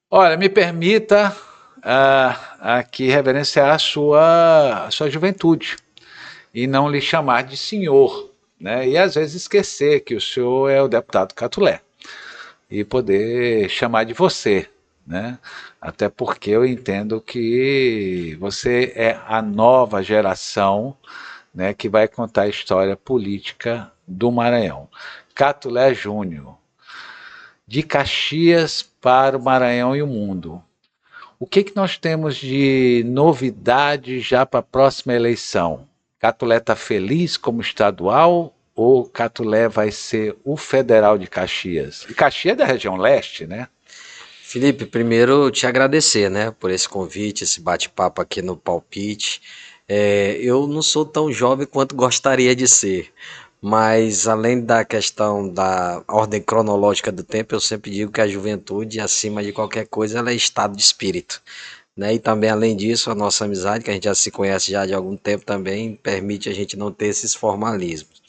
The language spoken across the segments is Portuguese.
Olha, me permita aqui reverenciar a sua juventude e não lhe chamar de senhor, né? E às vezes esquecer que o senhor é o deputado Catulé e poder chamar de você, né? Até porque eu entendo que você é a nova geração, né, que vai contar a história política do Maranhão. Catulé Júnior, de Caxias para o Maranhão e o mundo. O que nós temos de novidade já para a próxima eleição? Catulé está feliz como estadual ou Catulé vai ser o federal de Caxias? E Caxias é da região leste, né? Felipe, primeiro te agradecer, né, por esse convite, esse bate-papo aqui no Palpite. Eu não sou tão jovem quanto gostaria de ser, mas além da questão da ordem cronológica do tempo, eu sempre digo que a juventude, acima de qualquer coisa, ela é estado de espírito, né? E também, além disso, a nossa amizade, que a gente já se conhece já de algum tempo também, permite a gente não ter esses formalismos.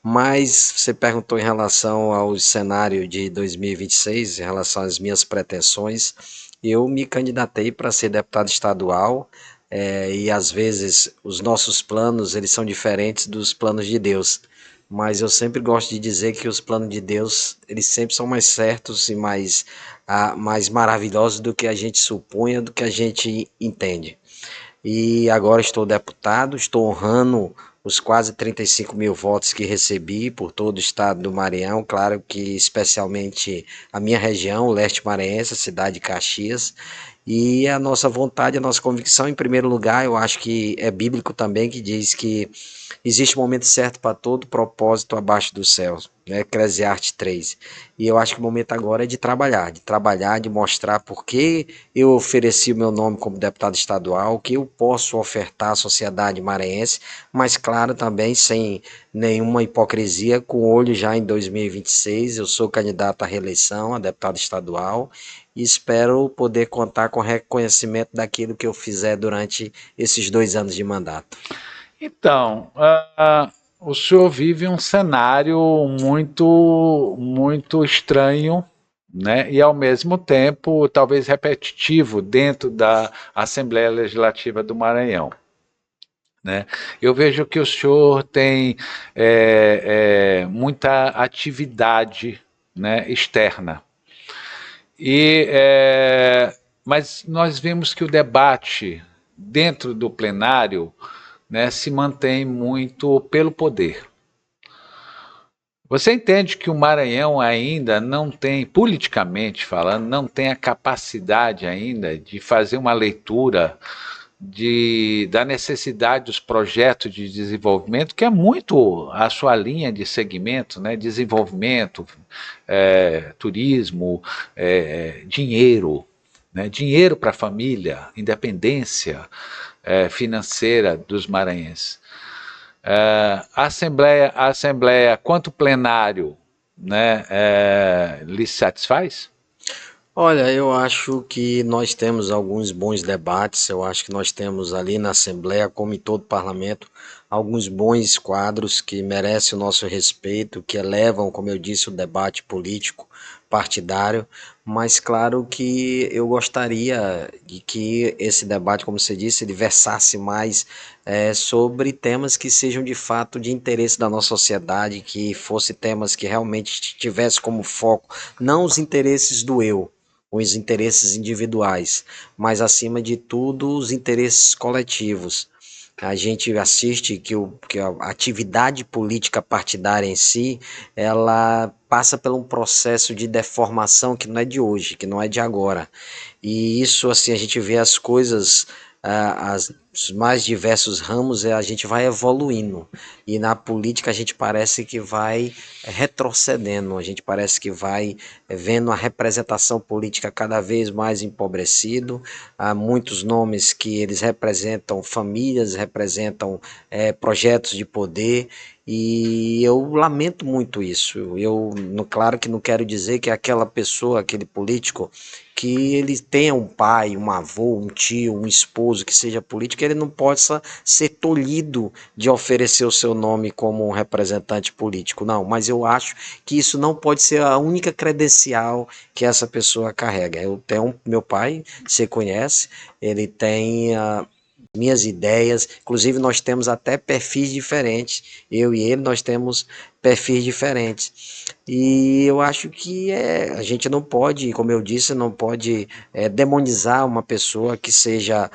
Mas você perguntou em relação ao cenário de 2026, em relação às minhas pretensões. Eu me candidatei para ser deputado estadual, e às vezes os nossos planos eles são diferentes dos planos de Deus. Mas eu sempre gosto de dizer que os planos de Deus eles sempre são mais certos e mais maravilhosos do que a gente supunha, do que a gente entende. E agora estou deputado, estou honrando os quase 35 mil votos que recebi por todo o estado do Maranhão, claro que especialmente a minha região, o leste maranhense, a cidade de Caxias, e a nossa vontade, a nossa convicção, em primeiro lugar, eu acho que é bíblico também, que diz que existe um momento certo para todo propósito abaixo dos céus, né? Eclesiastes 3. E eu acho que o momento agora é de mostrar por que eu ofereci o meu nome como deputado estadual, o que eu posso ofertar à sociedade maranhense, mas claro também sem nenhuma hipocrisia, com olho já em 2026, eu sou candidato à reeleição, a deputado estadual, e espero poder contar com reconhecimento daquilo que eu fizer durante esses 2 anos de mandato. Então, o senhor vive um cenário muito estranho, né? E ao mesmo tempo talvez repetitivo dentro da Assembleia Legislativa do Maranhão. Né? Eu vejo que o senhor tem muita atividade, né, externa. Mas nós vimos que o debate dentro do plenário, né, se mantém muito pelo poder. Você entende que o Maranhão ainda não tem, politicamente falando, não tem a capacidade ainda de fazer uma leitura da necessidade dos projetos de desenvolvimento, que é muito a sua linha de segmento, né? Desenvolvimento, turismo, dinheiro, né? Dinheiro para a família, independência financeira dos maranhenses. A Assembleia, quanto plenário, né, lhe satisfaz? Olha, eu acho que nós temos alguns bons debates. Eu acho que nós temos ali na Assembleia, como em todo parlamento, alguns bons quadros que merecem o nosso respeito, que elevam, como eu disse, o debate político partidário. Mas claro que eu gostaria de que esse debate, como você disse, ele versasse mais sobre temas que sejam de fato de interesse da nossa sociedade, que fossem temas que realmente tivessem como foco não os interesses do eu, os interesses individuais, mas acima de tudo os interesses coletivos. A gente assiste que a atividade política partidária em si, ela passa por um processo de deformação que não é de hoje, que não é de agora. E isso, assim, a gente vê as coisas, os mais diversos ramos, a gente vai evoluindo. E na política a gente parece que vai retrocedendo, a gente parece que vai vendo a representação política cada vez mais empobrecido. Há muitos nomes que eles representam famílias, representam projetos de poder, E eu lamento muito isso. Claro que não quero dizer que aquela pessoa, aquele político, que ele tenha um pai, um avô, um tio, um esposo que seja político, ele não possa ser tolhido de oferecer o seu nome como um representante político. Não, mas eu acho que isso não pode ser a única credencial que essa pessoa carrega. Eu tenho meu pai, você conhece, ele tem minhas ideias, inclusive nós temos até perfis diferentes, eu e ele nós temos perfis diferentes, e eu acho que a gente não pode, como eu disse, não pode demonizar uma pessoa que seja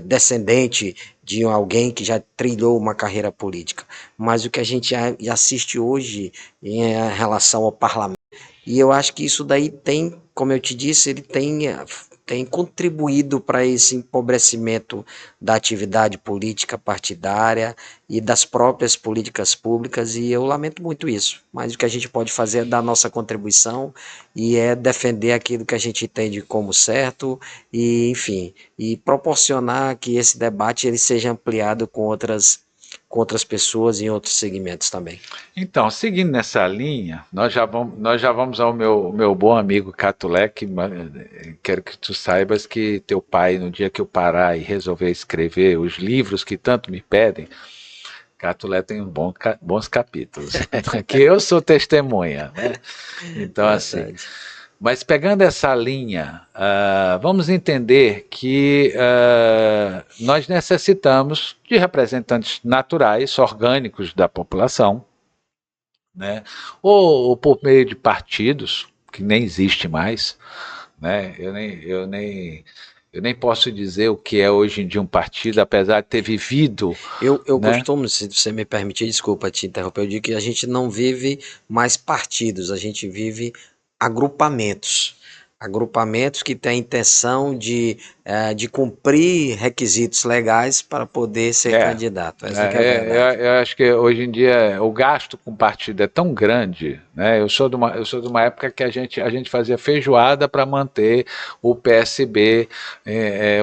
descendente de alguém que já trilhou uma carreira política, mas o que a gente assiste hoje em relação ao parlamento, e eu acho que isso daí tem, como eu te disse, ele tem contribuído para esse empobrecimento da atividade política partidária e das próprias políticas públicas, e eu lamento muito isso. Mas o que a gente pode fazer é dar nossa contribuição e é defender aquilo que a gente entende como certo e, enfim, e proporcionar que esse debate ele seja ampliado com outras pessoas em outros segmentos também. Então, seguindo nessa linha, nós já vamos ao meu bom amigo Catulé, que quero que tu saibas que teu pai, no dia que eu parar e resolver escrever os livros que tanto me pedem, Catulé tem bons capítulos, que eu sou testemunha, né? Então, assim, mas pegando essa linha, vamos entender que nós necessitamos de representantes naturais, orgânicos da população, né? Ou por meio de partidos, que nem existe mais, né? Eu nem posso dizer o que é hoje em dia um partido, apesar de ter vivido, Eu né? costumo, se você me permitir, desculpa te interromper, eu digo que a gente não vive mais partidos, a gente vive agrupamentos. Agrupamentos que têm a intenção de cumprir requisitos legais para poder ser É, candidato. Essa que é a verdade. eu acho que hoje em dia o gasto com partido é tão grande, né? Eu sou de uma época que a gente fazia feijoada para manter o PSB,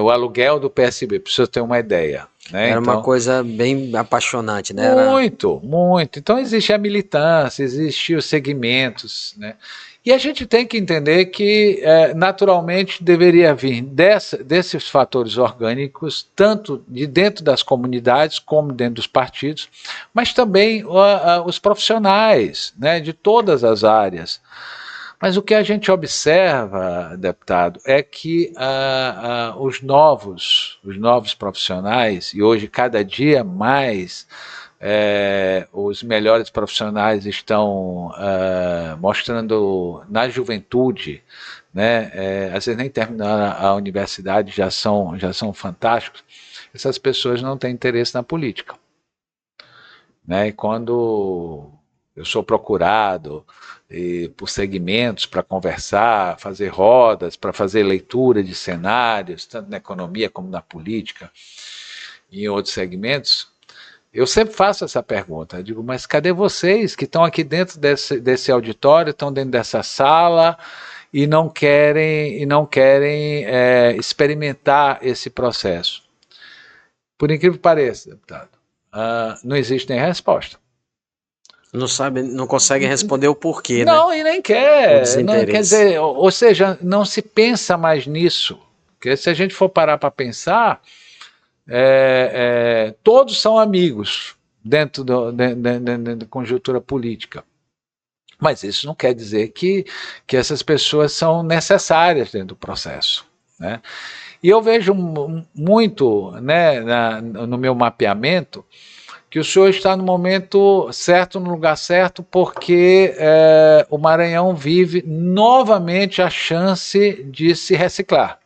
o aluguel do PSB, para você ter uma ideia, né? Era uma Então, coisa bem apaixonante, né? muito, muito. Então existe a militância, existem os segmentos, né? E a gente tem que entender que naturalmente deveria vir desses fatores orgânicos, tanto de dentro das comunidades como dentro dos partidos, mas também os profissionais, né, de todas as áreas. Mas o que a gente observa, deputado, é que os novos profissionais, e hoje cada dia mais os melhores profissionais estão mostrando na juventude, né, às vezes nem terminaram a universidade, já são fantásticos, essas pessoas não têm interesse na política. Né? E quando eu sou procurado por segmentos para conversar, fazer rodas, para fazer leitura de cenários, tanto na economia como na política e em outros segmentos, eu sempre faço essa pergunta. Eu digo, mas cadê vocês que estão aqui dentro desse auditório, estão dentro dessa sala e não querem experimentar esse processo? Por incrível que pareça, deputado, não existe nem resposta. Não sabe, não consegue responder o porquê, né? Não, e nem O quer. Não, quer desinteresse. dizer, ou seja, não se pensa mais nisso. Porque se a gente for parar para pensar, todos são amigos dentro da conjuntura política. Mas isso não quer dizer que essas pessoas são necessárias dentro do processo. Né? E eu vejo muito, né, no meu mapeamento, que o senhor está no momento certo, no lugar certo, porque o Maranhão vive novamente a chance de se reciclar.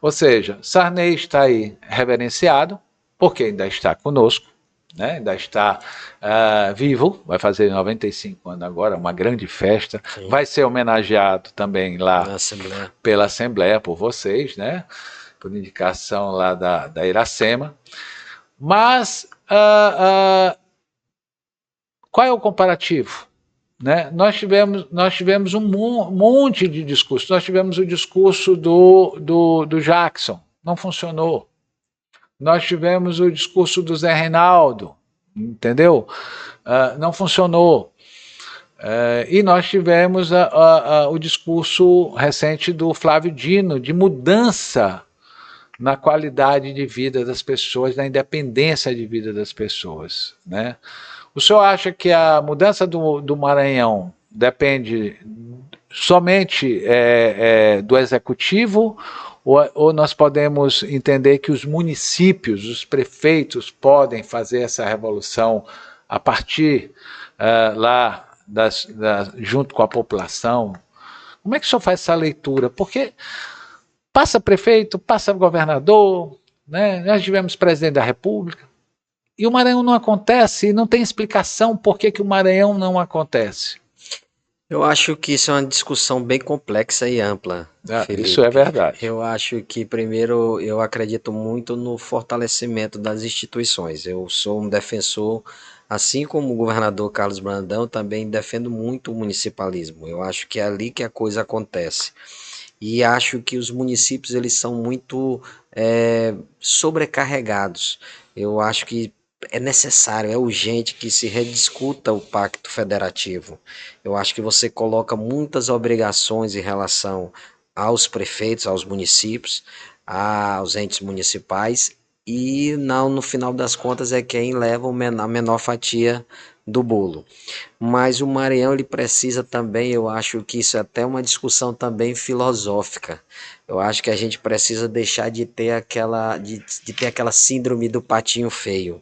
Ou seja, Sarney está aí reverenciado, porque ainda está conosco, né? Ainda está vivo, vai fazer 95 anos agora, uma grande festa, sim, vai ser homenageado também lá Assembleia, pela Assembleia, por vocês, né? Por indicação lá da Iracema. Mas qual é o comparativo? Né? Nós tivemos um monte de discursos. Nós tivemos o discurso do Jackson, não funcionou. Nós tivemos o discurso do Zé Reinaldo, entendeu? Não funcionou. E nós tivemos o discurso recente do Flávio Dino de mudança na qualidade de vida das pessoas, na independência de vida das pessoas, né? O senhor acha que a mudança do Maranhão depende somente do executivo, ou nós podemos entender que os municípios, os prefeitos podem fazer essa revolução a partir lá junto com a população? Como é que o senhor faz essa leitura? Porque passa prefeito, passa governador, né? Nós tivemos presidente da República, e o Maranhão não acontece, e não tem explicação por que o Maranhão não acontece. Eu acho que isso é uma discussão bem complexa e ampla, Isso é Felipe. verdade. Eu acho que, primeiro, eu acredito muito no fortalecimento das instituições. Eu sou um defensor, assim como o governador Carlos Brandão, também defendo muito o municipalismo. Eu acho que é ali que a coisa acontece. E acho que os municípios eles são muito sobrecarregados. Eu acho que é necessário, é urgente que se rediscuta o pacto federativo. Eu acho que você coloca muitas obrigações em relação aos prefeitos, aos municípios, aos entes municipais, e não, no final das contas é quem leva a menor fatia do bolo. Mas o Maranhão ele precisa também, eu acho que isso é até uma discussão também filosófica. Eu acho que a gente precisa deixar de ter aquela síndrome do patinho feio.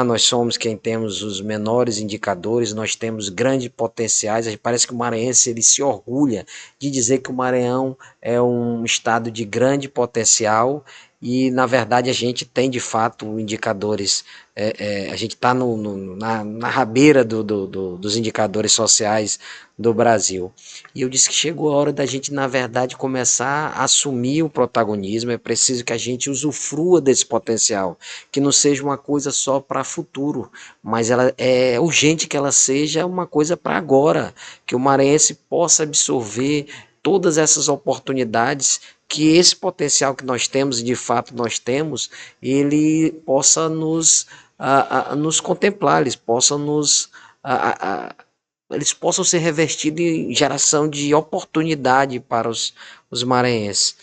Nós somos quem temos os menores indicadores, nós temos grandes potenciais. Parece que o maranhense ele se orgulha de dizer que o Maranhão é um estado de grande potencial e, na verdade, a gente tem de fato indicadores. A gente está na rabeira dos indicadores sociais do Brasil. E eu disse que chegou a hora da gente, na verdade, começar a assumir o protagonismo. É preciso que a gente usufrua desse potencial, que não seja uma coisa só para futuro, mas ela é urgente que ela seja uma coisa para agora, que o maranhense possa absorver todas essas oportunidades, que esse potencial que nós temos, e de fato nós temos, ele possa nos contemplar, eles possam ser revestidos em geração de oportunidade para os maranhenses.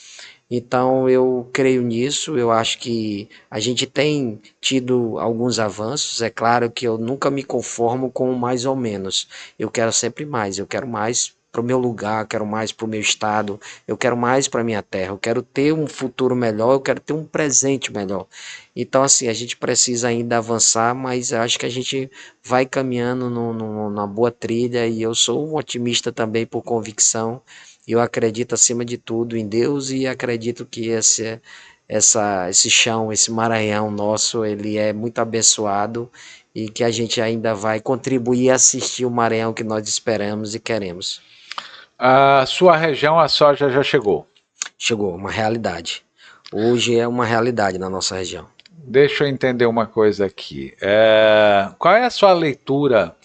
Então eu creio nisso, eu acho que a gente tem tido alguns avanços, é claro que eu nunca me conformo com mais ou menos, eu quero sempre mais, eu quero mais para o meu lugar, eu quero mais para o meu estado, eu quero mais para a minha terra, eu quero ter um futuro melhor, eu quero ter um presente melhor. Então assim, a gente precisa ainda avançar, mas eu acho que a gente vai caminhando na boa trilha e eu sou um otimista também por convicção. Eu acredito acima de tudo em Deus e acredito que esse chão, esse Maranhão nosso, ele é muito abençoado e que a gente ainda vai contribuir a assistir o Maranhão que nós esperamos e queremos. A sua região, a soja já chegou. Chegou, uma realidade. Hoje é uma realidade na nossa região. Deixa eu entender uma coisa aqui. Qual é a sua leitura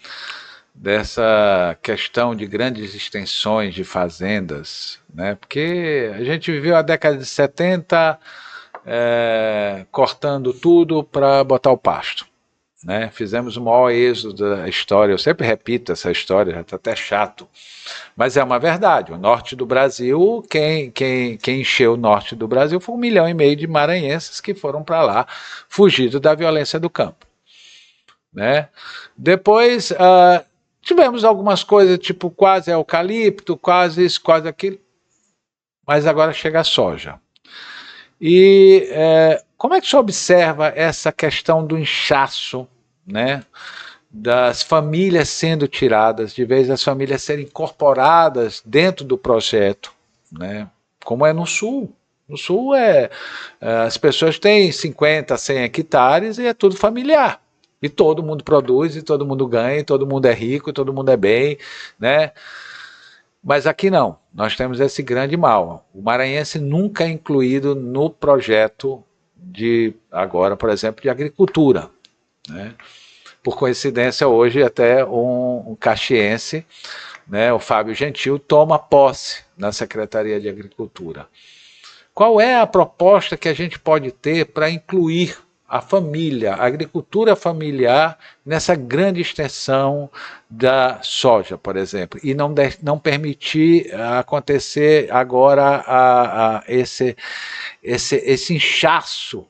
dessa questão de grandes extensões de fazendas, né? Porque a gente viveu a década de 70 cortando tudo para botar o pasto, né? Fizemos o maior êxodo da história, eu sempre repito essa história, já está até chato, mas é uma verdade. O norte do Brasil, quem encheu o norte do Brasil foi 1,5 milhão de maranhenses que foram para lá, fugidos da violência do campo, né? Depois tivemos algumas coisas, tipo quase eucalipto, quase isso, quase aquilo, mas agora chega a soja. E como é que você observa essa questão do inchaço, né? Das famílias sendo tiradas, de vez as famílias serem incorporadas dentro do projeto, né? Como é no Sul. No Sul as pessoas têm 50, 100 hectares e é tudo familiar. E todo mundo produz, e todo mundo ganha, e todo mundo é rico, e todo mundo é bem, né? Mas aqui não, nós temos esse grande mal. O maranhense nunca é incluído no projeto de, agora, por exemplo, de agricultura, né? Por coincidência, hoje até um caxiense, né, o Fábio Gentil, toma posse na Secretaria de Agricultura. Qual é a proposta que a gente pode ter para incluir a família, a agricultura familiar nessa grande extensão da soja, por exemplo, e não permitir acontecer agora esse inchaço,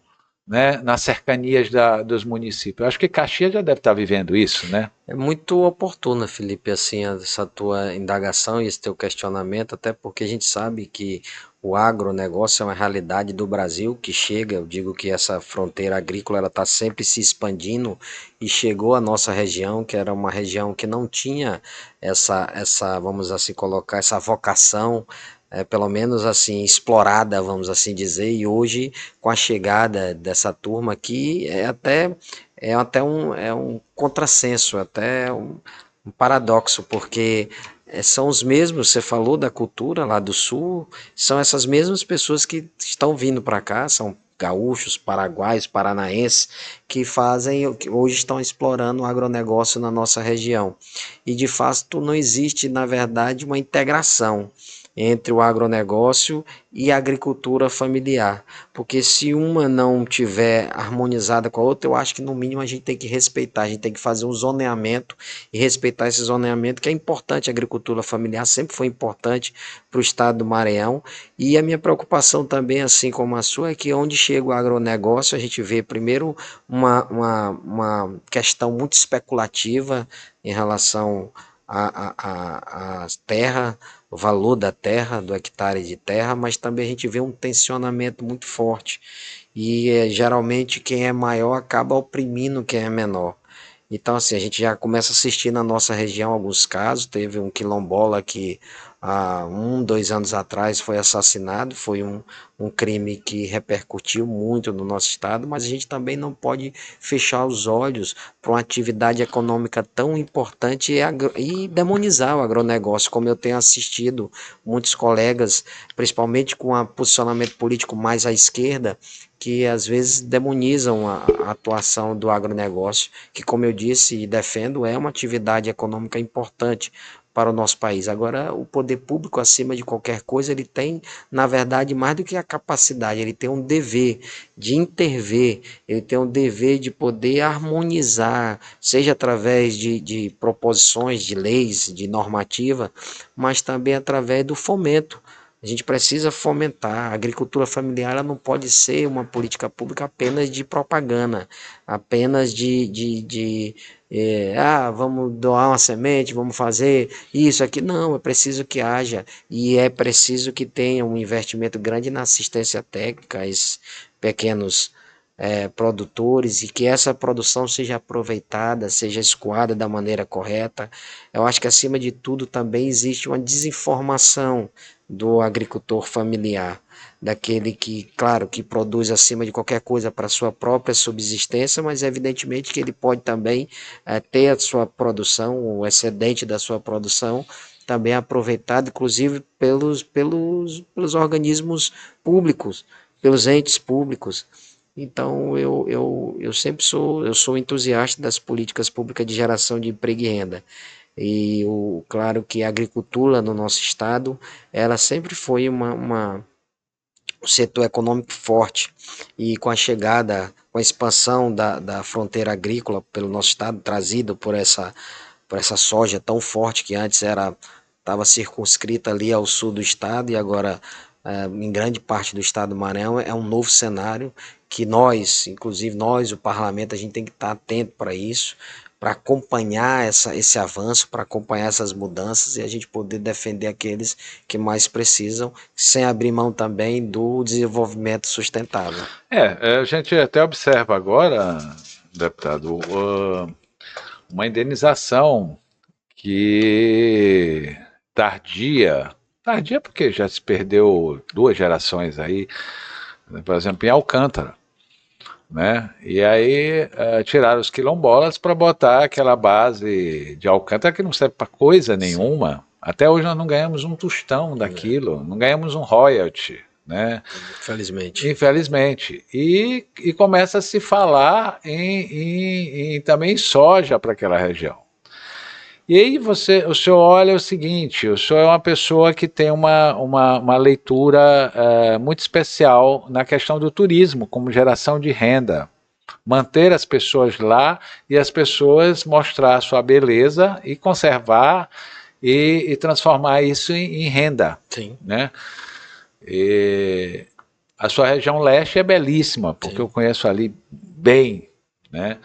né, nas cercanias dos municípios. Eu acho que Caxias já deve estar vivendo isso, né? É muito oportuna, Felipe, assim, essa tua indagação e esse teu questionamento, até porque a gente sabe que o agronegócio é uma realidade do Brasil que chega, eu digo que essa fronteira agrícola ela está sempre se expandindo e chegou à nossa região, que era uma região que não tinha vamos assim colocar, essa vocação, pelo menos assim, explorada, vamos assim dizer, e hoje com a chegada dessa turma aqui, é até um contrassenso, até um paradoxo, porque são os mesmos, você falou da cultura lá do sul, são essas mesmas pessoas que estão vindo para cá, são gaúchos, paraguaios, paranaenses, que fazem, que hoje estão explorando o agronegócio na nossa região. E de fato não existe, na verdade, uma integração entre o agronegócio e a agricultura familiar, porque se uma não tiver harmonizada com a outra, eu acho que no mínimo a gente tem que respeitar, a gente tem que fazer um zoneamento e respeitar esse zoneamento, que é importante. A agricultura familiar sempre foi importante para o estado do Maranhão, e a minha preocupação também, assim como a sua, é que onde chega o agronegócio, a gente vê primeiro uma questão muito especulativa em relação à terra, o valor da terra, do hectare de terra, mas também a gente vê um tensionamento muito forte. E geralmente quem é maior acaba oprimindo quem é menor. Então, assim, a gente já começa a assistir na nossa região alguns casos. Teve um quilombola que há 2 anos atrás foi assassinado. Foi um crime que repercutiu muito no nosso estado, mas a gente também não pode fechar os olhos para uma atividade econômica tão importante e demonizar o agronegócio, como eu tenho assistido muitos colegas, principalmente com um posicionamento político mais à esquerda, que às vezes demonizam a atuação do agronegócio, que, como eu disse e defendo, é uma atividade econômica importante para o nosso país. Agora, o poder público, acima de qualquer coisa, ele tem, na verdade, mais do que a capacidade, ele tem um dever de intervir, ele tem um dever de poder harmonizar, seja através de proposições de leis, de normativa, mas também através do fomento. A gente precisa fomentar. A agricultura familiar, ela não pode ser uma política pública apenas de propaganda, apenas vamos doar uma semente, vamos fazer isso aqui. Não, é preciso que haja e é preciso que tenha um investimento grande na assistência técnica a esses pequenos produtores, e que essa produção seja aproveitada, seja escoada da maneira correta. Eu acho que acima de tudo também existe uma desinformação do agricultor familiar, daquele que, claro, que produz acima de qualquer coisa para sua própria subsistência, mas evidentemente que ele pode também ter a sua produção, o excedente da sua produção, também aproveitado, inclusive pelos organismos públicos, pelos entes públicos. Então, eu sempre sou entusiasta das políticas públicas de geração de emprego e renda. E claro que a agricultura no nosso estado, ela sempre foi um setor econômico forte. E com a chegada, com a expansão da fronteira agrícola pelo nosso estado, trazido por essa soja tão forte que antes estava circunscrita ali ao sul do estado, e agora em grande parte do estado do Maranhão, é um novo cenário que nós, inclusive nós, o parlamento, a gente tem que estar atento para isso, para acompanhar esse avanço, para acompanhar essas mudanças e a gente poder defender aqueles que mais precisam, sem abrir mão também do desenvolvimento sustentável. A gente até observa agora, deputado, uma indenização que tardia porque já se perdeu 2 gerações aí, por exemplo, em Alcântara, né? E aí tiraram os quilombolas para botar aquela base de Alcântara que não serve para coisa nenhuma. Até hoje nós não ganhamos um tostão daquilo, não ganhamos um royalty, né? Infelizmente. Infelizmente. E começa a se falar também em soja para aquela região. E aí o senhor olha o seguinte, o senhor é uma pessoa que tem uma leitura muito especial na questão do turismo como geração de renda. manter as pessoas lá e as pessoas mostrar a sua beleza e conservar e transformar isso em renda, Sim, né? E a sua região leste é belíssima, porque eu sim. conheço ali bem, né?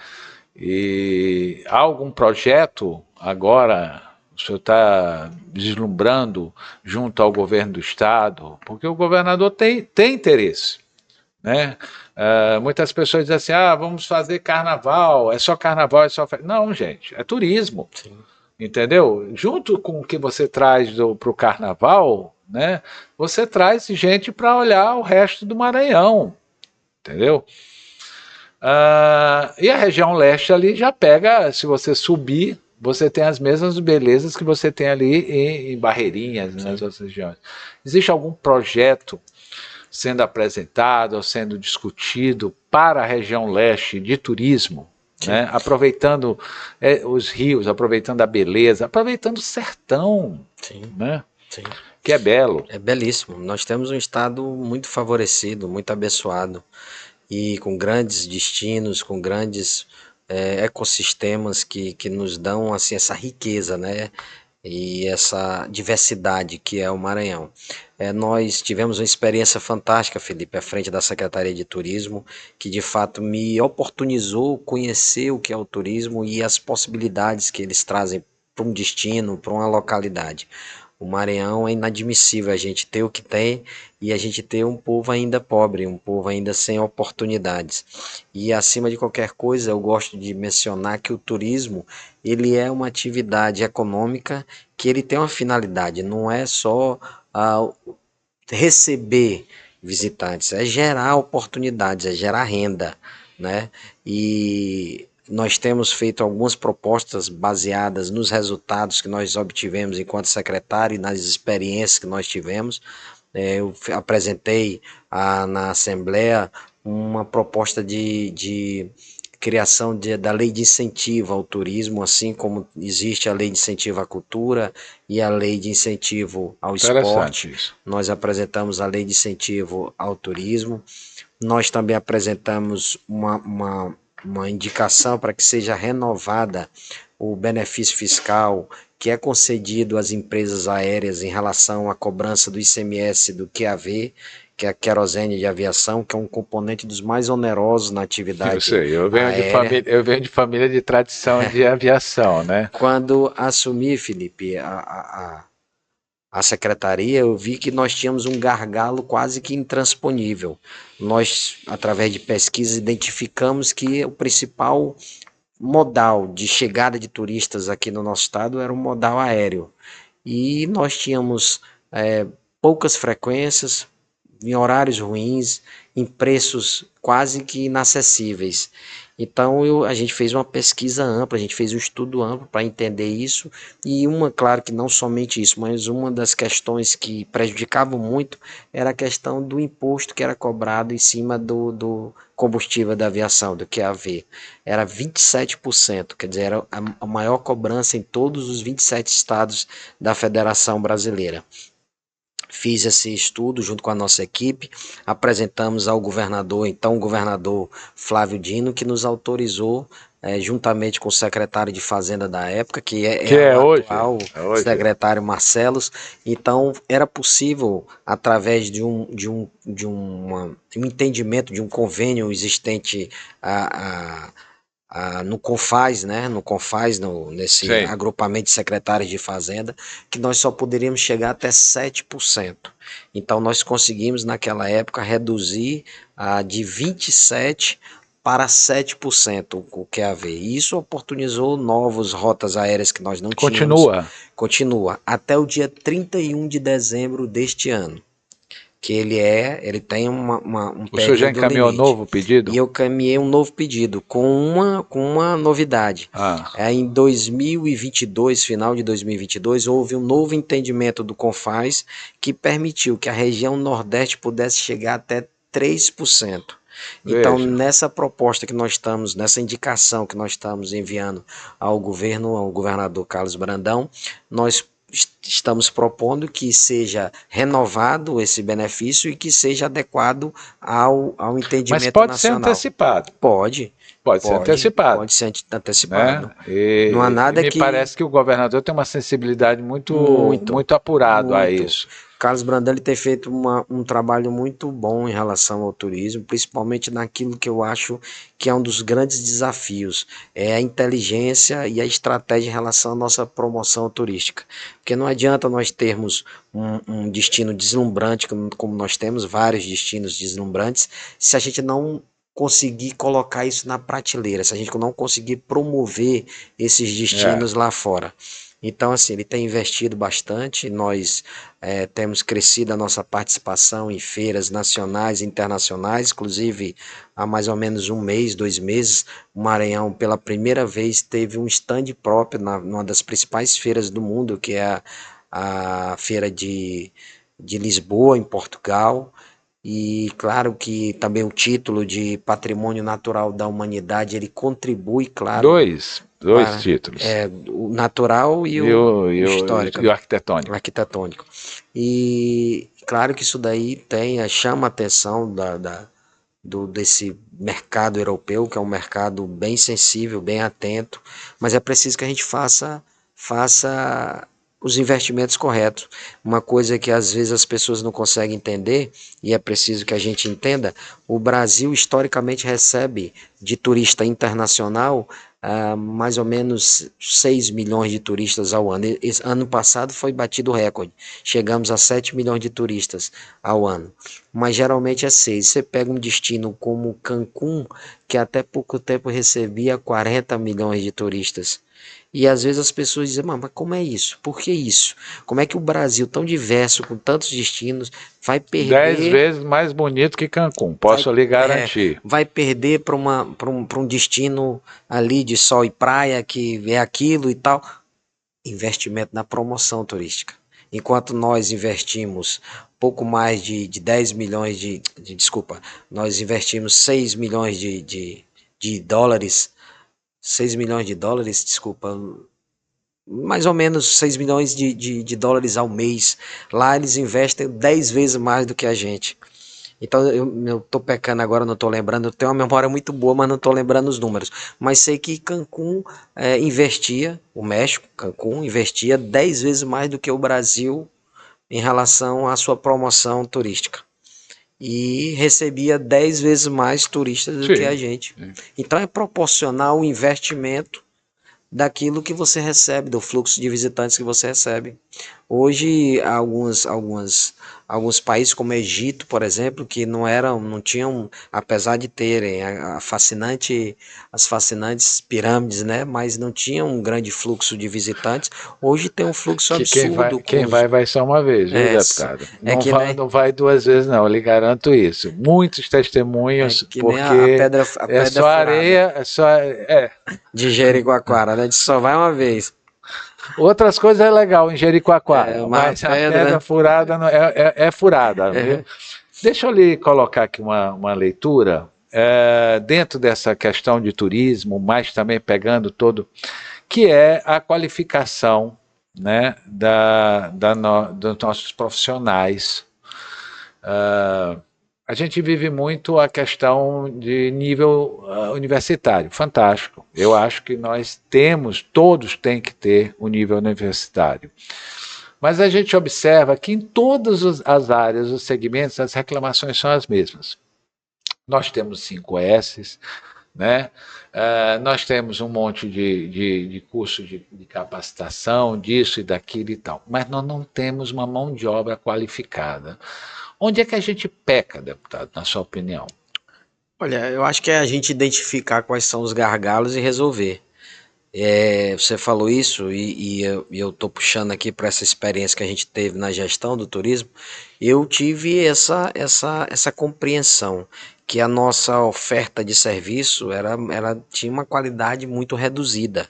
E há algum projeto agora, o senhor está deslumbrando junto ao governo do estado, porque o governador tem interesse, né? Muitas pessoas dizem assim, vamos fazer carnaval, é só carnaval, é só festa. Não, gente, é turismo, Sim. entendeu? Junto com o que você traz para o carnaval, né? Você traz gente para olhar o resto do Maranhão, entendeu? E a região leste ali já pega, se você subir, você tem as mesmas belezas que você tem ali em Barreirinhas, nas Sim. outras regiões. Existe algum projeto sendo apresentado ou sendo discutido para a região leste de turismo, Sim. né? Aproveitando os rios, aproveitando a beleza, aproveitando o sertão, Sim. né? Sim. Que é belo. É belíssimo. Nós temos um estado muito favorecido, muito abençoado e com grandes destinos, com grandes ecossistemas que nos dão assim essa riqueza, né? E essa diversidade que é o Maranhão. Nós tivemos uma experiência fantástica, Felipe, à frente da Secretaria de Turismo, que de fato me oportunizou conhecer o que é o turismo e as possibilidades que eles trazem para um destino, para uma localidade. O Maranhão é inadmissível a gente ter o que tem e a gente ter um povo ainda pobre, um povo ainda sem oportunidades. E acima de qualquer coisa, eu gosto de mencionar que o turismo, ele é uma atividade econômica que ele tem uma finalidade, não é só ah, receber visitantes, é gerar oportunidades, é gerar renda, né? E nós temos feito algumas propostas baseadas nos resultados que nós obtivemos enquanto secretário e nas experiências que nós tivemos. Eu apresentei na Assembleia uma proposta de criação da lei de incentivo ao turismo, assim como existe a lei de incentivo à cultura e a lei de incentivo ao Interessante esporte. isso. Nós apresentamos a lei de incentivo ao turismo. Nós também apresentamos uma indicação para que seja renovada o benefício fiscal que é concedido às empresas aéreas em relação à cobrança do ICMS do QAV, que é a querosene de aviação, que é um componente dos mais onerosos na Eu atividade sei, aérea. eu venho de família de tradição de aviação, né? Quando assumi, Felipe, a secretaria, eu vi que nós tínhamos um gargalo quase que intransponível. Nós, através de pesquisa, identificamos que o principal modal de chegada de turistas aqui no nosso estado era o modal aéreo. E nós tínhamos poucas frequências, em horários ruins, em preços quase que inacessíveis. Então a gente fez uma pesquisa ampla, a gente fez um estudo amplo para entender isso, e claro que não somente isso, mas uma das questões que prejudicavam muito era a questão do imposto que era cobrado em cima do combustível da aviação, do QAV. Era 27%, quer dizer, era a maior cobrança em todos os 27 estados da Federação Brasileira. Fiz esse estudo junto com a nossa equipe, apresentamos ao governador, então o governador Flávio Dino, que nos autorizou, juntamente com o secretário de Fazenda da época, que Que é é o hoje, atual é hoje. secretário Marcelos. Então era possível, através um entendimento, de um convênio existente no CONFAZ, né, nesse Sim. agrupamento de secretários de Fazenda, que nós só poderíamos chegar até 7%. Então nós conseguimos naquela época reduzir de 27% para 7% o QAV. E isso oportunizou novas rotas aéreas que nós não tínhamos. Continua. Continua até o dia 31 de dezembro deste ano, que ele tem um O senhor já período encaminhou limite. novo E pedido? eu caminhei um novo pedido com uma novidade. Ah, Em 2022, final de 2022, houve um novo entendimento do CONFAZ que permitiu que a região Nordeste pudesse chegar até 3%. Então, veja. nessa proposta que nós estamos, nessa indicação que nós estamos enviando ao governo, ao governador Carlos Brandão, nós estamos propondo que seja renovado esse benefício e que seja adequado ao Mas entendimento pode ser nacional. antecipado, Pode, pode ser pode, antecipado, pode ser né? antecipado. Não há E nada me que parece que o governador tem uma sensibilidade muito, muito, muito apurado a muito. isso. Carlos Brandão ele tem feito um trabalho muito bom em relação ao turismo, principalmente naquilo que eu acho que é um dos grandes desafios, é a inteligência e a estratégia em relação à nossa promoção turística. Porque não adianta nós termos um destino deslumbrante, como nós temos vários destinos deslumbrantes, se a gente não conseguir colocar isso na prateleira, se a gente não conseguir promover esses É. destinos lá fora. Então, assim, ele tem investido bastante, nós temos crescido a nossa participação em feiras nacionais e internacionais, inclusive há mais ou menos um mês, 2 meses, o Maranhão pela primeira vez teve um stand próprio numa das principais feiras do mundo, que é a feira de Lisboa, em Portugal. E claro que também o título de Patrimônio Natural da Humanidade, ele contribui, claro, Dois para títulos. o natural e E o, o, e e o o, histórico, e o arquitetônico. arquitetônico. E claro que isso daí chama a atenção desse mercado europeu, que é um mercado bem sensível, bem atento, mas é preciso que a gente faça os investimentos corretos. Uma coisa que às vezes as pessoas não conseguem entender, e é preciso que a gente entenda, o Brasil historicamente recebe de turista internacional mais ou menos 6 milhões de turistas ao ano. Esse ano passado foi batido o recorde. Chegamos a 7 milhões de turistas ao ano. Mas geralmente é 6. Você pega um destino como Cancún, que até pouco tempo recebia 40 milhões de turistas. E às vezes as pessoas dizem, mas como é isso? Por que isso? Como é que o Brasil, tão diverso, com tantos destinos, vai 10 perder vezes mais bonito que Cancún, vai, posso lhe garantir. vai perder para um destino ali de sol e praia, que é aquilo e tal? Investimento na promoção turística. Enquanto nós investimos pouco mais de 10 milhões desculpa, nós investimos 6 milhões de dólares, 6 milhões de dólares, desculpa, mais ou menos 6 milhões de dólares ao mês. Lá eles investem 10 vezes mais do que a gente. Então eu tô pecando agora, não tô lembrando. Eu tenho uma memória muito boa, mas não tô lembrando os números. Mas sei que Cancún investia, o México, Cancún, investia 10 vezes mais do que o Brasil em relação à sua promoção turística. E recebia 10 vezes mais turistas do que a Sim. gente. Então é proporcional o investimento daquilo que você recebe, do fluxo de visitantes que você recebe. Hoje, alguns países como o Egito, por exemplo, que não tinham, apesar de terem as fascinantes pirâmides, né, mas não tinham um grande fluxo de visitantes. Hoje tem um fluxo Que absurdo quem vai só uma vez, viu, é, deputado? é Não que vai, nem não vai duas vezes, não, eu lhe garanto isso. Muitos é testemunhos, que nem porque a é pedra só furada areia, é só. É. de Jericoacoara, né? Só vai uma vez. Outras coisas é legal em É Jericoacoara, uma mas a pedra pedra. furada é furada, viu? É, Deixa eu lhe colocar aqui uma leitura. Dentro dessa questão de turismo, mas também pegando todo, que é a qualificação, né, dos nossos profissionais. A gente vive muito a questão de nível universitário, fantástico. Eu acho que todos têm que ter o nível universitário. Mas a gente observa que em todas as áreas, os segmentos, as reclamações são as mesmas. Nós temos 5 S's, né? Nós temos um monte de curso de capacitação, disso e daquilo e tal, mas nós não temos uma mão de obra qualificada. Onde é que a gente peca, deputado, na sua opinião? olha, eu acho que é a gente identificar quais são os gargalos e resolver. Você falou isso e eu tô puxando aqui para essa experiência que a gente teve na gestão do turismo. Eu tive essa compreensão que a nossa oferta de serviço ela tinha uma qualidade muito reduzida.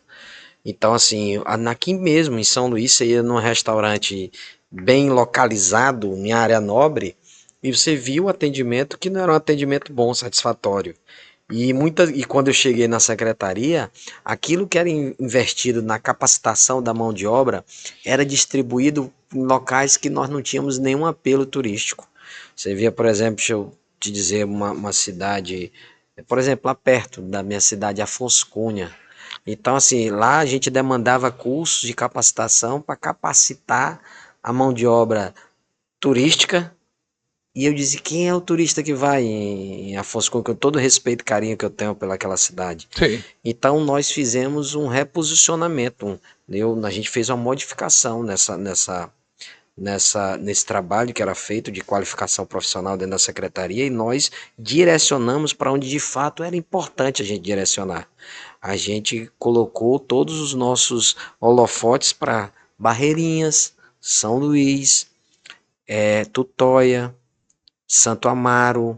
Então, assim, aqui mesmo em São Luís, você ia num restaurante bem localizado, em área nobre, e você via o atendimento que não era um atendimento bom, satisfatório. E quando eu cheguei na secretaria, aquilo que era investido na capacitação da mão de obra era distribuído em locais que nós não tínhamos nenhum apelo turístico. Você via, por exemplo, deixa eu te dizer uma cidade, por exemplo, lá perto da minha cidade, Afonso Cunha. Então, assim, lá a gente demandava cursos de capacitação para capacitar a mão de obra turística. E eu disse, quem é o turista que vai em Afonso Cunha, com todo o respeito e carinho que eu tenho pelaquela cidade. Sim. Então nós fizemos um reposicionamento, a gente fez uma modificação nesse trabalho que era feito de qualificação profissional dentro da secretaria e nós direcionamos para onde de fato era importante a gente direcionar. A gente colocou todos os nossos holofotes para Barreirinhas, São Luís, Tutóia, Santo Amaro,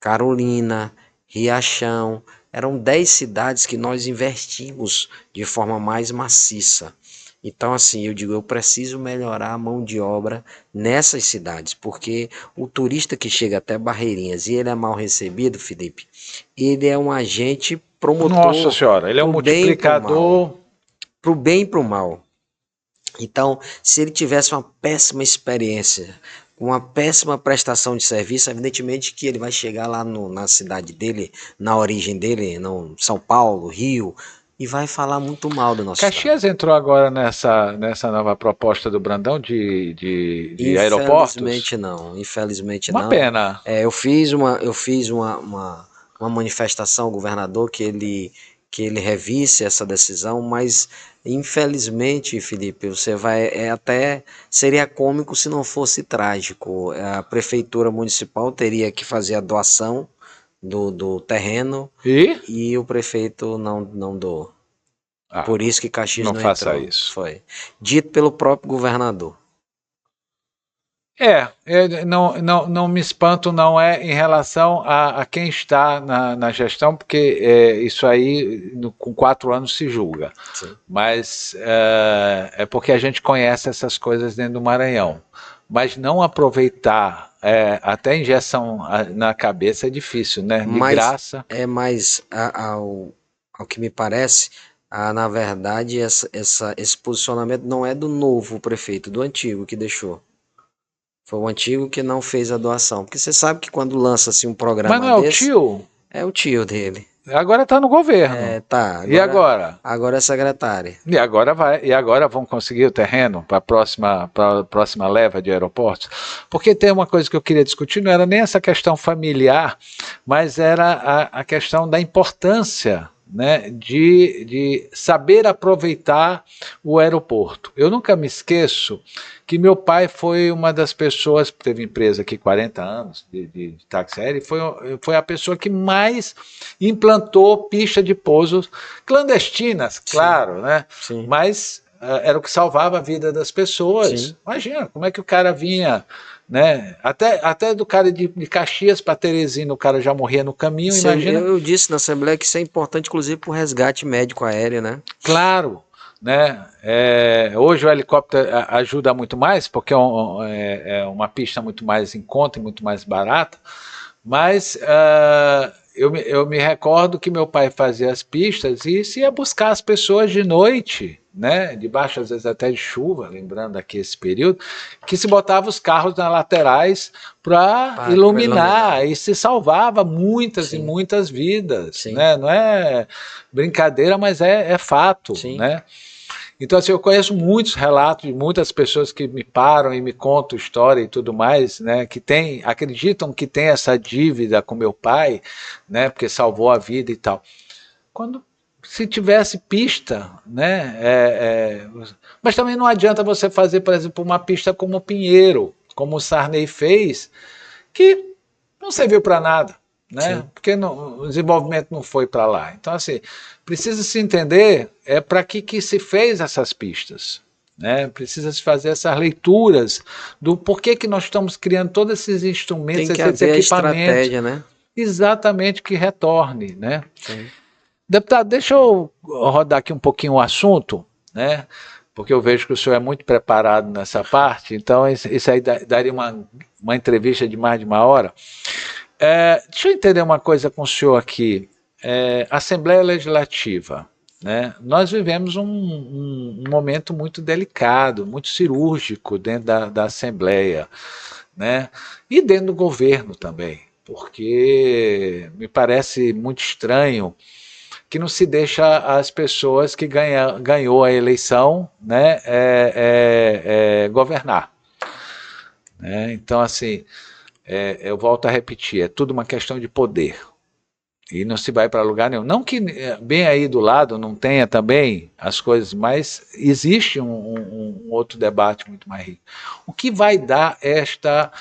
Carolina, Riachão. Eram 10 cidades que nós investimos de forma mais maciça. Então, assim, eu digo, eu preciso melhorar a mão de obra nessas cidades, porque o turista que chega até Barreirinhas e ele é mal recebido, Felipe, ele é um agente Nossa promotor Senhora, ele é um pro bem e pro mal. multiplicador. Pro bem e pro mal. Então, se ele tivesse uma péssima experiência, uma péssima prestação de serviço, evidentemente que ele vai chegar lá na cidade dele, na origem dele, no São Paulo, Rio, e vai falar muito mal do nosso estado. Caxias entrou agora nessa nova proposta do Brandão de aeroportos? Infelizmente Uma não. pena. Eu fiz uma manifestação ao governador que ele revisse essa decisão, mas infelizmente, Felipe, você vai, até seria cômico se não fosse trágico. A prefeitura municipal teria que fazer a doação do terreno e o prefeito não doou. Por isso que Caxias não faça entrou. isso. Foi dito pelo próprio governador. Não me espanto, não é em relação a quem está na gestão, porque isso aí com 4 anos se julga. Sim. Mas é porque a gente conhece essas coisas dentro do Maranhão. Mas não aproveitar até injeção na cabeça é difícil, né? De graça. Mas ao que me parece, na verdade, esse posicionamento não é do novo prefeito, do antigo que deixou. Foi o antigo que não fez a doação. Porque você sabe que quando lança-se um programa desse... Mas não é desse, o tio? É o tio dele. Agora está no governo. Tá. E agora? Agora é secretária. E agora vão conseguir o terreno para a próxima leva de aeroportos? Porque tem uma coisa que eu queria discutir, não era nem essa questão familiar, mas era a questão da importância, né, de saber aproveitar o aeroporto. Eu nunca me esqueço que meu pai foi uma das pessoas, teve empresa aqui 40 anos de táxi aéreo, e foi a pessoa que mais implantou pista de pousos clandestinas, claro, né? Sim. Mas era o que salvava a vida das pessoas. Sim. Imagina, como é que o cara vinha, né? Até do cara de Caxias para Teresina, o cara já morria no caminho. Sim, imagina. Eu disse na Assembleia que isso é importante, inclusive, para o resgate médico aéreo, né? Claro. Né? Hoje o helicóptero ajuda muito mais, porque é uma pista muito mais em conta e muito mais barata, mas eu me recordo que meu pai fazia as pistas e se ia buscar as pessoas de noite, né? Debaixo às vezes até de chuva, lembrando aqui esse período, que se botava os carros nas laterais para iluminar e se salvava muitas Sim. e muitas vidas, né? Não é brincadeira, mas é fato, Sim. né? Então, assim, eu conheço muitos relatos de muitas pessoas que me param e me contam história e tudo mais, né, que acreditam que tem essa dívida com meu pai, né, porque salvou a vida e tal. Se tivesse pista, né, mas também não adianta você fazer, por exemplo, uma pista como o Pinheiro, como o Sarney fez, que não serviu para nada. Né? Porque o desenvolvimento não foi para lá. Então, assim, precisa se entender para que se fez essas pistas. Né? Precisa se fazer essas leituras do porquê que nós estamos criando todos esses instrumentos, esses equipamentos. A estratégia, né? Exatamente, que retorne. Né? Deputado, deixa eu rodar aqui um pouquinho o assunto, né? Porque eu vejo que o senhor é muito preparado nessa parte, então isso aí daria uma entrevista de mais de 1 hora. Deixa eu entender uma coisa com o senhor aqui. Assembleia Legislativa, né? Nós vivemos um momento muito delicado, muito cirúrgico dentro da Assembleia, né? E dentro do governo também, porque me parece muito estranho que não se deixa as pessoas que ganhou a eleição, né, governar. Né? Então, assim, eu volto a repetir, é tudo uma questão de poder. E não se vai para lugar nenhum. Não que bem aí do lado não tenha também as coisas, mas existe um outro debate muito mais rico. O que vai dar esta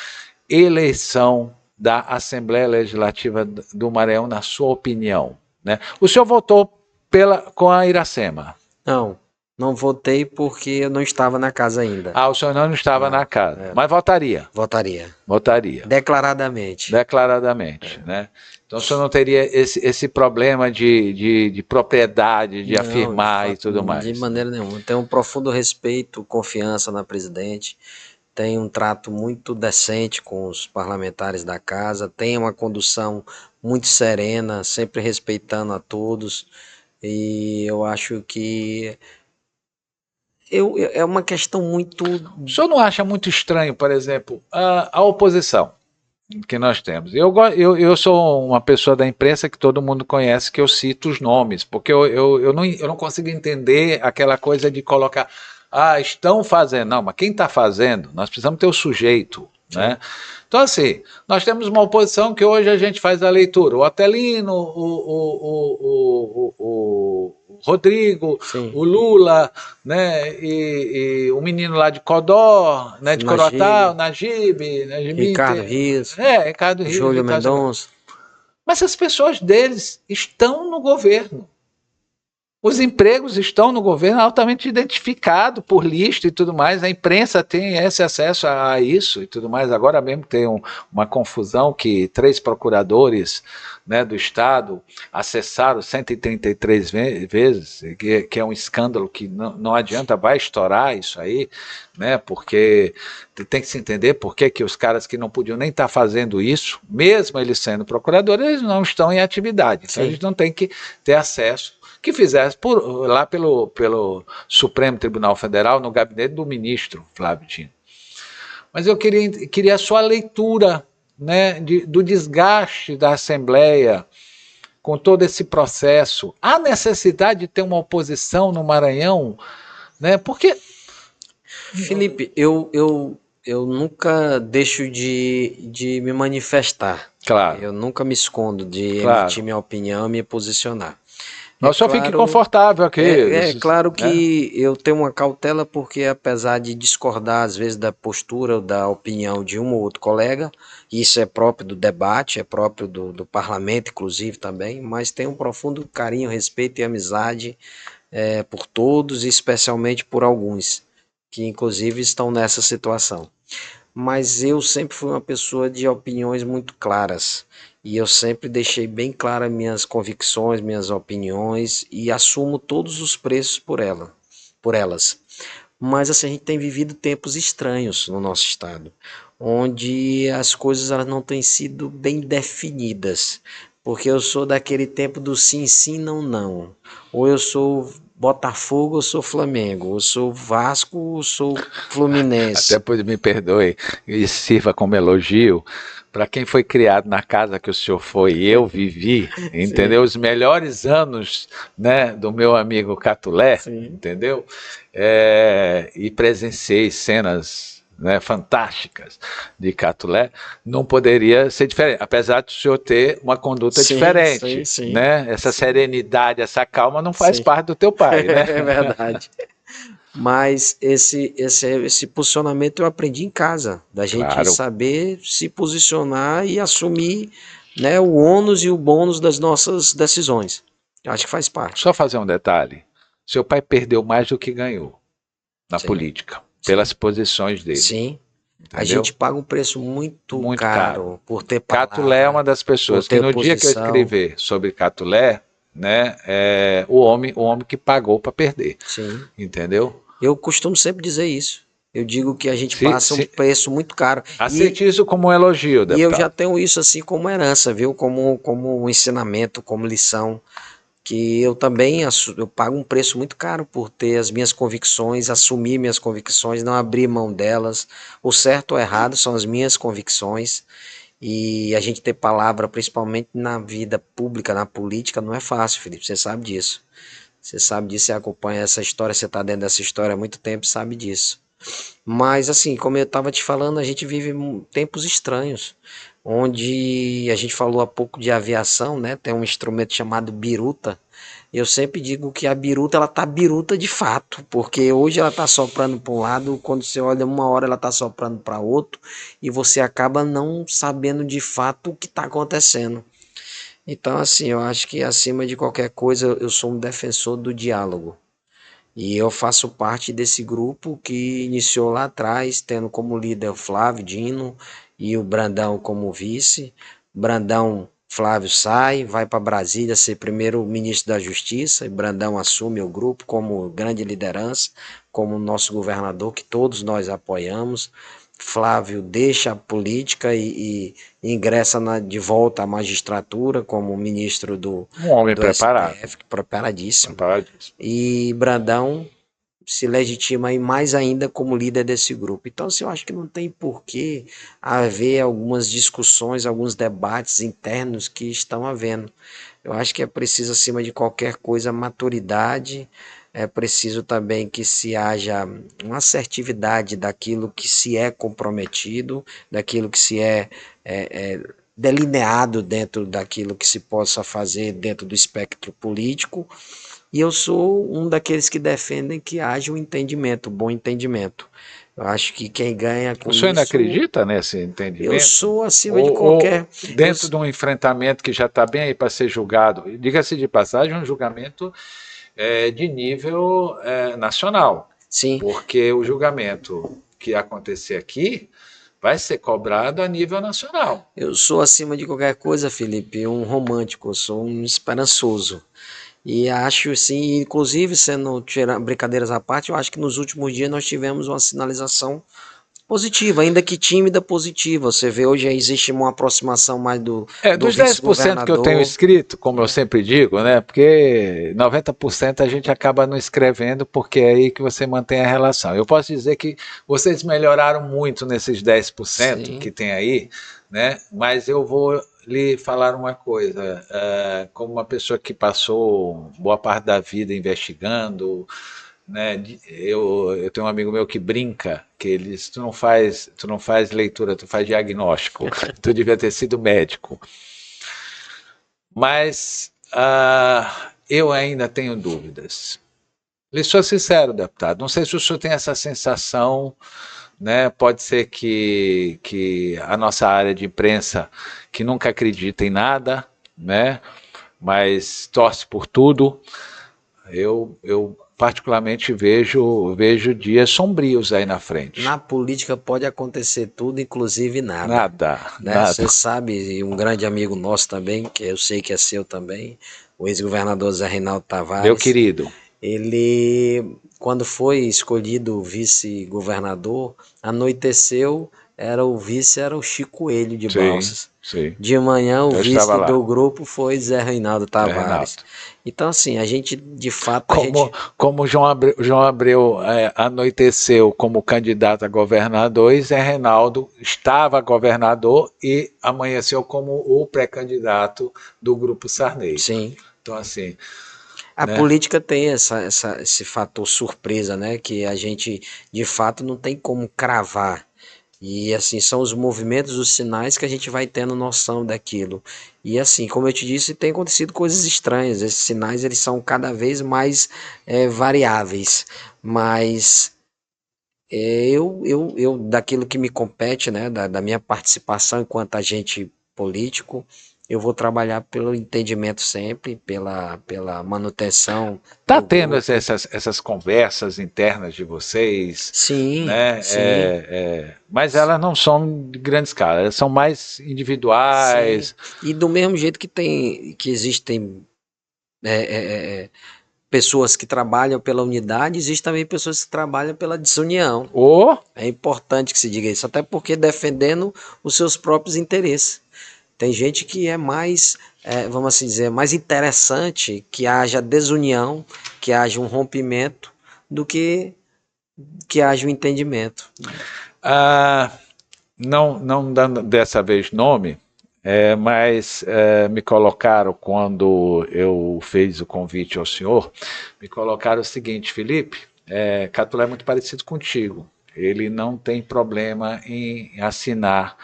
eleição da Assembleia Legislativa do Maranhão, na sua opinião? Né? O senhor votou com a Iracema? Não votei porque eu não estava na casa ainda. O senhor não estava na casa, mas votaria? Votaria. Votaria. Declaradamente. Declaradamente, né? Então o senhor não teria esse problema de propriedade, de afirmar e tudo mais? De maneira nenhuma. Tenho um profundo respeito, confiança na presidente, tenho um trato muito decente com os parlamentares da casa, tenho uma condução muito serena, sempre respeitando a todos, e eu acho que é uma questão muito... O senhor não acha muito estranho, por exemplo, a oposição que nós temos? Eu sou uma pessoa da imprensa que todo mundo conhece, que eu cito os nomes, porque eu não consigo entender aquela coisa de colocar, estão fazendo. Não, mas quem está fazendo? Nós precisamos ter o sujeito, né? Então, assim, nós temos uma oposição que hoje a gente faz a leitura. O Atelino, o Rodrigo, sim, o Lula, né, e o menino lá de Codó, né, de Coroatá, o Najib, Ricardo Rios, Ricardo Rios, Júlio Mendonça. Mas as pessoas deles estão no governo. Os empregos estão no governo altamente identificados por lista e tudo mais. A imprensa tem esse acesso a isso e tudo mais. Agora mesmo tem uma confusão que 3 procuradores, né, do Estado acessaram 133 vezes, que é um escândalo que não adianta, vai estourar isso aí, né, porque tem que se entender por que os caras que não podiam nem estar fazendo isso, mesmo eles sendo procuradores, eles não estão em atividade. Então, sim, a gente não tem que ter acesso que fizesse lá pelo Supremo Tribunal Federal, no gabinete do ministro Flávio Dino. Mas eu queria a sua leitura, né, do desgaste da Assembleia com todo esse processo. Há necessidade de ter uma oposição no Maranhão? Né, porque... Felipe, eu nunca deixo de me manifestar. Claro. Eu nunca me escondo de emitir minha opinião e me posicionar. Mas só fique confortável aqui. Claro que eu tenho uma cautela, porque apesar de discordar às vezes da postura ou da opinião de um ou outro colega, isso é próprio do debate, é próprio do parlamento inclusive também, mas tenho um profundo carinho, respeito e amizade por todos, e especialmente por alguns, que inclusive estão nessa situação. Mas eu sempre fui uma pessoa de opiniões muito claras, e eu sempre deixei bem claras minhas convicções, minhas opiniões, e assumo todos os preços por elas. Mas assim, a gente tem vivido tempos estranhos no nosso estado, onde as coisas elas não têm sido bem definidas, porque eu sou daquele tempo do sim, sim, não, não. Ou eu sou Botafogo, eu sou Flamengo, eu sou Vasco, eu sou Fluminense. Até por me perdoe e sirva como elogio para quem foi criado na casa que o senhor foi e eu vivi, entendeu? Sim. Os melhores anos, né, do meu amigo Catulé, sim, entendeu? E presenciei cenas, né, fantásticas de Catulé, não poderia ser diferente, apesar do senhor ter uma conduta diferente, sim, né? Essa serenidade, essa calma não faz parte do teu pai, né? É verdade. Mas esse posicionamento eu aprendi em casa, da gente saber se posicionar e assumir, né, o ônus e o bônus das nossas decisões. Eu acho que faz parte. Só fazer um detalhe, seu pai perdeu mais do que ganhou na política, pelas posições dele. Sim. Entendeu? A gente paga um preço muito caro por ter palavra. Catulé é uma das pessoas que no dia que eu escrever sobre Catulé, né, o homem que pagou para perder. Sim. Entendeu? Eu costumo sempre dizer isso. Eu digo que a gente Se, passa um se, preço muito caro. aceite isso como um elogio, E eu já deputado. tenho isso assim como herança, viu? Como um ensinamento, como lição, que eu também eu pago um preço muito caro por ter as minhas convicções, assumir minhas convicções, não abrir mão delas. O certo ou errado são as minhas convicções. E a gente ter palavra, principalmente na vida pública, na política, não é fácil, Felipe. Você sabe disso. Você sabe disso, você acompanha essa história, você está dentro dessa história há muito tempo, sabe disso. Mas assim, como eu estava te falando, a gente vive tempos estranhos, onde a gente falou há pouco de aviação, né? Tem um instrumento chamado biruta. Eu sempre digo que a biruta ela tá biruta de fato, porque hoje ela tá soprando para um lado, quando você olha uma hora ela tá soprando para outro e você acaba não sabendo de fato o que está acontecendo. Então assim, eu acho que acima de qualquer coisa eu sou um defensor do diálogo. E eu faço parte desse grupo que iniciou lá atrás, tendo como líder o Flávio Dino e o Brandão como vice. Brandão Flávio sai, vai para Brasília ser primeiro ministro da Justiça, e Brandão assume o grupo como grande liderança, como nosso governador, que todos nós apoiamos. Flávio deixa a política e ingressa de volta à magistratura como ministro Um homem do preparado, STF, preparadíssimo. preparadíssimo. E Brandão se legitima aí mais ainda como líder desse grupo. Então, assim, eu acho que não tem porquê haver algumas discussões, alguns debates internos que estão havendo. Eu acho que é preciso, acima de qualquer coisa, maturidade, é preciso também que se haja uma assertividade daquilo que se é comprometido, daquilo que se delineado dentro daquilo que se possa fazer dentro do espectro político, e eu sou um daqueles que defendem que haja um entendimento, um bom entendimento. Eu acho que quem ganha O com senhor ainda isso, acredita nesse eu entendimento? sou acima de Ou qualquer. Eu, dentro de um enfrentamento que já está bem aí para ser julgado, diga-se de passagem, um julgamento de nível nacional, sim, porque o julgamento que acontecer aqui vai ser cobrado a nível nacional. eu sou acima de qualquer coisa, Felipe, um romântico, eu sou um esperançoso. E acho assim, inclusive sendo tirando brincadeiras à parte, eu acho que nos últimos dias nós tivemos uma sinalização positiva, ainda que tímida, positiva. Você vê hoje existe uma aproximação mais do Dos 10% que eu tenho vice-governador. escrito, como eu sempre digo, né? Porque 90% a gente acaba não escrevendo, porque é aí que você mantém a relação. Eu posso dizer que vocês melhoraram muito nesses 10% Sim, que tem aí, né? Mas eu vou lhe falar uma coisa, como uma pessoa que passou boa parte da vida investigando, né? Eu tenho um amigo meu que brinca, que ele diz, tu não faz leitura, tu faz diagnóstico. Tu devia ter sido médico. Mas eu ainda tenho dúvidas. Lhe sou sincero, deputado. Não sei se o senhor tem essa sensação, né? Pode ser que a nossa área de imprensa, que nunca acredita em nada, né? Mas torce por tudo. Eu particularmente vejo dias sombrios aí na frente. na política pode acontecer tudo, inclusive nada. Nada, Né? Você nada. sabe, e um grande amigo nosso também, que eu sei que é seu também, o ex-governador Zé Reinaldo Meu Tavares, querido. ele, quando foi escolhido vice-governador, anoiteceu, era o vice, era o Chico Coelho de Sim, Balsas. sim. De manhã, o Eu estava vice lá. do grupo foi Zé Reinaldo É, Tavares. Renato. Então, assim, a gente, de fato, a Como, gente. como João Abreu anoiteceu como candidato a governador, e Zé Reinaldo estava governador e amanheceu como o pré-candidato do Grupo Sarney. Sim. Então, assim, A né? política tem esse fator surpresa, né? Que a gente, de fato, não tem como cravar. E assim, são os movimentos, os sinais que a gente vai tendo noção daquilo. E assim, como eu te disse, tem acontecido coisas estranhas. Esses sinais, eles são cada vez mais variáveis. Mas daquilo que me compete, né? Da minha participação enquanto agente político, eu vou trabalhar pelo entendimento sempre, pela manutenção Tá do tendo grupo. essas conversas internas de vocês, Sim, né? sim, Mas elas não são de grande escala, elas são mais sim. individuais. E do mesmo jeito que existem pessoas que trabalham pela unidade, existem também pessoas que trabalham pela desunião. É importante que se diga isso, até porque defendendo os seus próprios interesses. Tem gente que é mais, vamos assim dizer, mais interessante que haja desunião, que haja um rompimento, do que haja um entendimento. Não dando dessa vez nome, mas me colocaram, quando eu fiz o convite ao senhor, me colocaram o seguinte: Felipe, Catulé é muito parecido contigo, ele não tem problema em assinar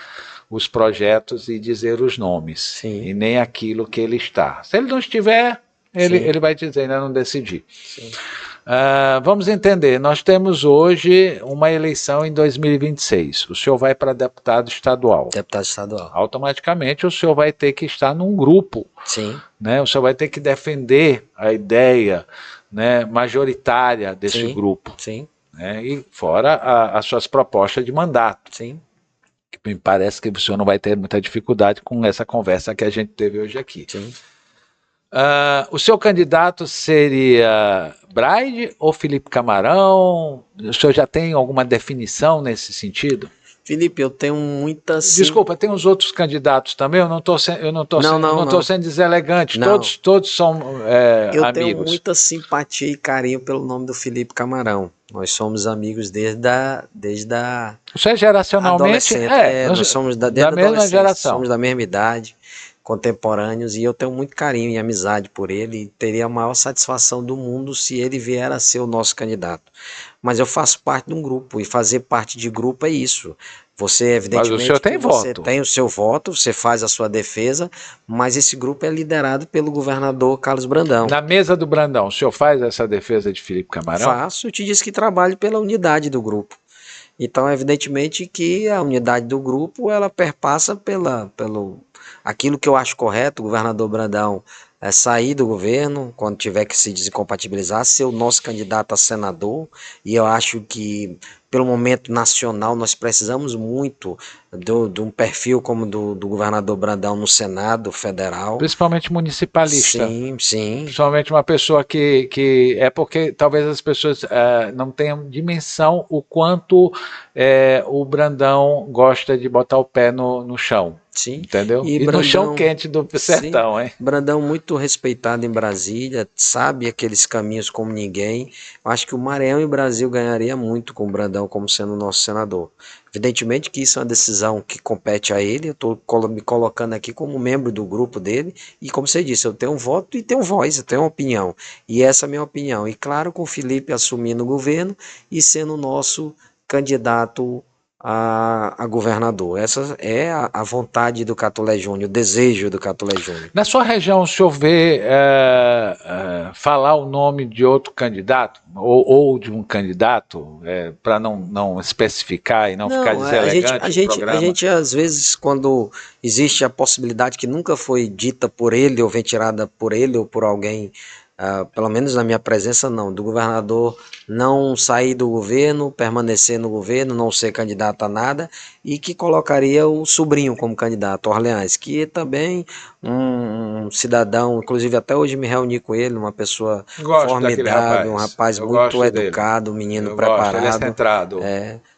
os projetos e dizer os nomes, Sim. e nem aquilo que ele está. Se ele não estiver, ele vai dizer, ainda não decidi. Sim. Vamos entender, nós temos hoje uma eleição em 2026, o senhor vai para deputado estadual. Deputado estadual. Automaticamente o senhor vai ter que estar num grupo. Sim. Né? O senhor vai ter que defender a ideia, né, majoritária desse Sim. grupo. Sim. Né? E fora as suas propostas de mandato. Sim. Que me parece que o senhor não vai ter muita dificuldade com essa conversa que a gente teve hoje aqui. Sim. O seu candidato seria Braide ou Felipe Camarão? O senhor já tem alguma definição nesse sentido? Felipe, eu tenho muitas... Desculpa, tem os outros candidatos também, eu não estou sendo deselegante, todos são amigos. Eu tenho muita simpatia e carinho pelo nome do Felipe Camarão. Nós somos amigos desde a Você é geracionalmente? Nós somos da mesma geração. Somos da mesma idade, contemporâneos, e eu tenho muito carinho e amizade por ele, e teria a maior satisfação do mundo se ele vier a ser o nosso candidato. Mas eu faço parte de um grupo, e fazer parte de grupo é isso. Você, evidentemente, mas o senhor tem você voto. Tem o seu voto, você faz a sua defesa, mas esse grupo é liderado pelo governador Carlos Brandão. Na mesa do Brandão, o senhor faz essa defesa de Felipe Camarão? Faço, eu te disse que trabalho pela unidade do grupo. Então, evidentemente que a unidade do grupo, ela perpassa pelo aquilo que eu acho correto. O governador Brandão sair do governo, quando tiver que se desincompatibilizar, ser o nosso candidato a senador, e eu acho que, pelo momento nacional, nós precisamos muito de um perfil como do governador Brandão no Senado Federal. Principalmente municipalista. Sim, sim. Principalmente uma pessoa que é porque talvez as pessoas não tenham dimensão o quanto o Brandão gosta de botar o pé no chão. Sim. Entendeu? E Brandão, no chão quente do sertão, sim, hein? Brandão muito respeitado em Brasília, sabe aqueles caminhos como ninguém. Eu acho que o Maranhão e o Brasil ganharia muito com o Brandão como sendo o nosso senador. Evidentemente que isso é uma decisão que compete a ele, eu estou me colocando aqui como membro do grupo dele, e como você disse, eu tenho um voto e tenho voz, eu tenho uma opinião, e essa é a minha opinião. E claro, com o Felipe assumindo o governo e sendo o nosso candidato a governador. Essa é a vontade do Catulé Júnior, o desejo do Catulé Júnior. Na sua região, o senhor vê falar o nome de outro candidato, ou de um candidato, para não especificar e não ficar deselegante a gente, às vezes, quando existe a possibilidade que nunca foi dita por ele, ou ventilada por ele, ou por alguém, pelo menos na minha presença não, do governador não sair do governo, permanecer no governo, não ser candidato a nada, e que colocaria o sobrinho como candidato, Orleans, que é também um cidadão, inclusive até hoje me reuni com ele, uma pessoa formidável, um rapaz muito educado, um menino preparado. Ele é centrado.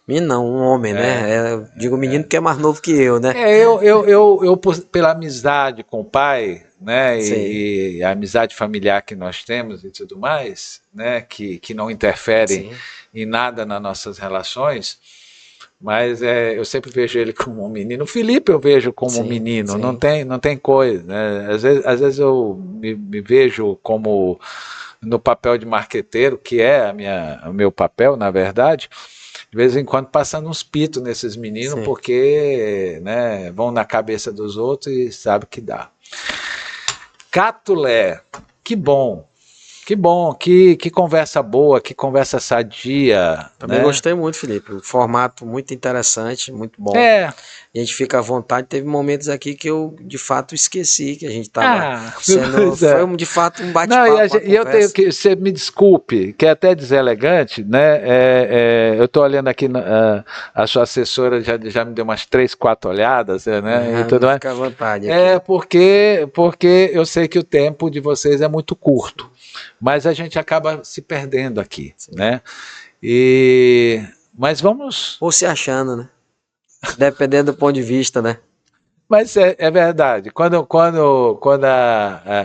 Menino não, um homem, né? Digo menino porque é mais novo que eu, né? Eu pela amizade com o pai, né, e a amizade familiar que nós temos e tudo mais, né, que não interfere em nada nas nossas relações, mas eu sempre vejo ele como um menino. O Felipe eu vejo como um menino, não tem coisa, né? Às vezes eu me vejo como no papel de marqueteiro, que é o meu papel, na verdade, de vez em quando passando uns pitos nesses meninos, porque, né, vão na cabeça dos outros e sabe que dá. Catulé, que bom, que conversa boa, que conversa sadia. Também gostei muito, Felipe, o formato muito interessante, muito bom. A gente fica à vontade, teve momentos aqui que eu de fato esqueci que a gente estava sendo, foi de fato um bate-papo. E eu tenho que, você me desculpe, que é até deselegante, né? Eu estou olhando aqui, a sua assessora já me deu umas 3, 4 olhadas, né? E tudo mais. Fica à vontade aqui. Porque eu sei que o tempo de vocês é muito curto. mas a gente acaba se perdendo aqui, Sim. né? Mas vamos... Ou se achando, né? Dependendo do ponto de vista, né? Mas é verdade, quando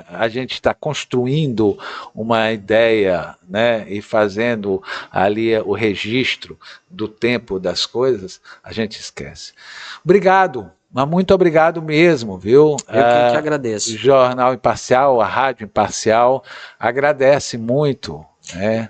a gente está construindo uma ideia, né, e fazendo ali o registro do tempo das coisas, a gente esquece. Obrigado, mas muito obrigado mesmo, viu? Eu que te O agradeço. Jornal Imparcial, a Rádio Imparcial, agradece muito.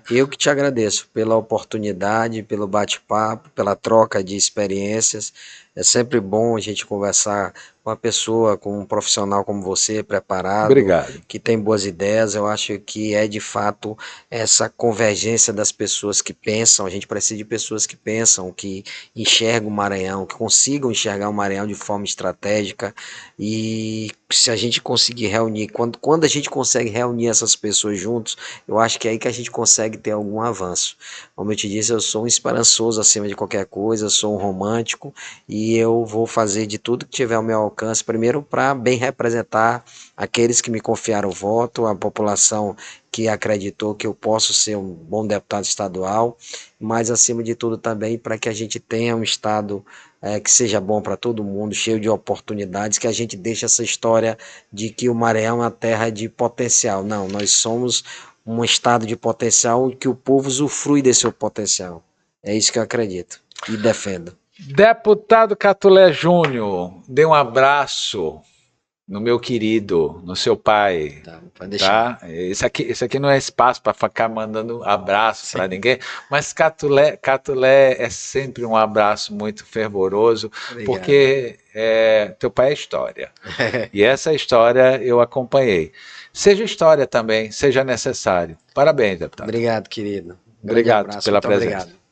Eu que te agradeço pela oportunidade, pelo bate-papo, pela troca de experiências. É sempre bom a gente conversar com uma pessoa, com um profissional como você, preparado, Obrigado. que tem boas ideias. Eu acho que é de fato essa convergência das pessoas que pensam. A gente precisa de pessoas que pensam, que enxergam o Maranhão, que consigam enxergar o Maranhão de forma estratégica. E se a gente conseguir reunir, quando a gente consegue reunir essas pessoas juntos, eu acho que é aí que a gente consegue ter algum avanço. Como eu te disse, eu sou um esperançoso acima de qualquer coisa, sou um romântico e eu vou fazer de tudo que tiver ao meu alcance, primeiro para bem representar aqueles que me confiaram o voto, a população que acreditou que eu posso ser um bom deputado estadual, mas acima de tudo também para que a gente tenha um estado que seja bom para todo mundo, cheio de oportunidades, que a gente deixe essa história de que o Maranhão é uma terra de potencial. Não, nós somos um estado de potencial e que o povo usufrui desse seu potencial. É isso que eu acredito e defendo. Deputado Catulé Júnior, dê um abraço no meu querido, no seu pai. Tá, pode deixar. Tá? Esse aqui não é espaço para ficar mandando abraço para ninguém, mas Catulé é sempre um abraço muito fervoroso, Obrigado. porque teu pai é história. E essa história eu acompanhei. Seja história também, seja necessário. Parabéns, deputado. Obrigado, querido. Obrigado pela presença. Obrigado.